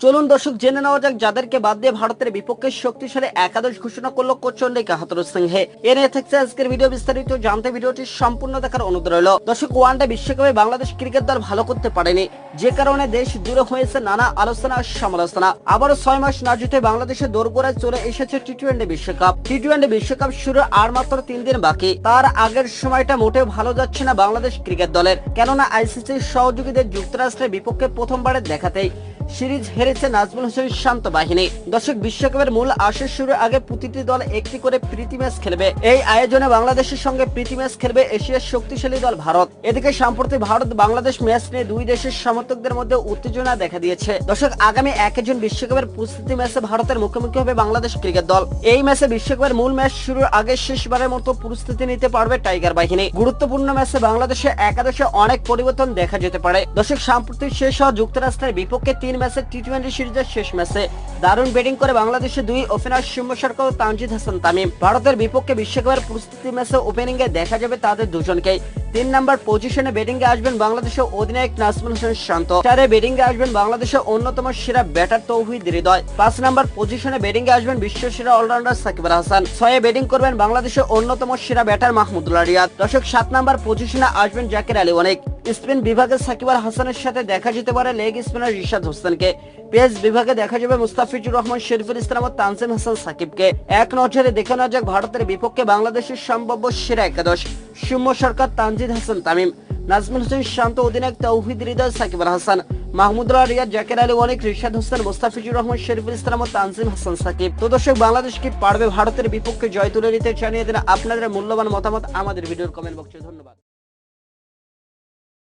চলুন দর্শক জেনে নেওয়া যাক যাদেরকে বাদ দিয়ে ভারতের বিপক্ষে শক্তিশালী একাদশ ঘোষণা করলো কোচ চন্ডিকা হাথুরুসিংহে। এ নিয়ে থাকছে আজকের ভিডিও, বিস্তারিত জানতে ভিডিওটি সম্পূর্ণ দেখার অনুরোধ রইল। দর্শক, ওয়ানডে বিশ্বকাপে বাংলাদেশ ক্রিকেট দল ভালো করতে পারেনি, যে কারণে দেশ জুড়ে হয়েছে নানা আলোচনা আর সমালোচনা। আবারও 6 মাস না জিতে বাংলাদেশের দোরগোড়ায় চলে এসেছে টি-20 বিশ্বকাপ। টি-20 বিশ্বকাপ শুরু আর মাত্র 3 দিন বাকি। তার আগের সময়টা মোটেও ভালো যাচ্ছে না বাংলাদেশ ক্রিকেট দলের, কেননা আইসিসির সহযোগীদের যুক্তরাষ্ট্রের বিপক্ষে প্রথমবারের দেখাতেই সিরিজ হেরেছে নাজমুল হোসেন শান্ত বাহিনী। দর্শক, বিশ্বকাপের মূল আসর শুরুর আগে প্রতিটি দল একটি করে প্রীতি ম্যাচ খেলবে। এই আয়োজনে বাংলাদেশের সঙ্গে প্রীতি ম্যাচ খেলবে এশিয়ার শক্তিশালী দল ভারত। এদিকে সম্প্রতি ভারত বাংলাদেশ ম্যাচ নিয়ে দুই দেশের সমর্থকদের মধ্যে উত্তেজনা দেখা দিয়েছে। দর্শক, আগামী 1 জুন বিশ্বকাপের প্রস্তুতি ম্যাচে ভারতের মুখোমুখি হবে বাংলাদেশ ক্রিকেট দল। এই ম্যাচে বিশ্বকাপের মূল ম্যাচ শুরুর আগে শেষবারের মতো প্রস্তুতি নিতে পারবে টাইগার বাহিনী। গুরুত্বপূর্ণ ম্যাচে বাংলাদেশের একাদশে অনেক পরিবর্তন দেখা যেতে পারে। দর্শক, সাম্প্রতি শেষ হওয়া যুক্তরাষ্ট্রের বিপক্ষে 3 ম্যাচের টি-20 সিরিজের শেষ ম্যাচে দারুণ ব্যাটিং করে বাংলাদেশের দুই ওপেনার সৌম্য সরকার ও তানজিদ হাসান তামিম। ভারতের বিপক্ষে বিশ্বকাপের প্রস্তুতি ম্যাচে ওপেনিং এ দেখা যাবে তাদের দুজনকেই। 3 নম্বর পজিশনে ব্যাটিং এ আসবেন বাংলাদেশের অধিনায়ক নাজমুল হোসেন শান্ত। 4 ব্যাটিং এ আসবেন বাংলাদেশের অন্যতম সেরা ব্যাটার তৌহিদ হৃদয়। 5 নম্বর পজিশনে ব্যাটিং এ আসবেন বিশ্ব সেরা অলরাউন্ডার সাকিব আল হাসান। 6 ব্যাটিং করবেন বাংলাদেশের অন্যতম সেরা ব্যাটার মাহমুদুল্লাহ রিয়াদ। দর্শক, 7 নম্বর পজিশনে আসবেন জাকির আলী অনেক। স্পিন বিভাগে সাকিব আল হাসানের সাথে দেখা যেতে পারে লেগ স্পিনার রিশাদ হোসেনকে। পেস বিভাগে দেখা যাবে মুস্তাফিজুর রহমান, শরীফুল ইসলাম ও তানজিম হাসান সাকিবকে। এক নজরে দেখে নেওয়া যাক ভারতের বিপক্ষে বাংলাদেশের সম্ভাব্য সেরা একাদশ। সৌম্য সরকার, তানজিদ হাসান তামিম, নাজমুল হোসেন শান্ত, অধিনায়ক তৌহিদ হৃদয়, সাকিব আল হাসান, মাহমুদুল্লাহ রিয়াদ, জাকির আলী অনেক, রিশাদ হোসেন, মুস্তাফিজুর রহমান, শরীফুল ইসলাম ও তানজিম হাসান সাকিব। তো দর্শক, বাংলাদেশ কি পারবে ভারতের বিপক্ষে জয় তুলে নিতে? জানিয়ে দিন আপনাদের মূল্যবান মতামত আমাদের ভিডিওর কমেন্ট বক্সে। ধন্যবাদ।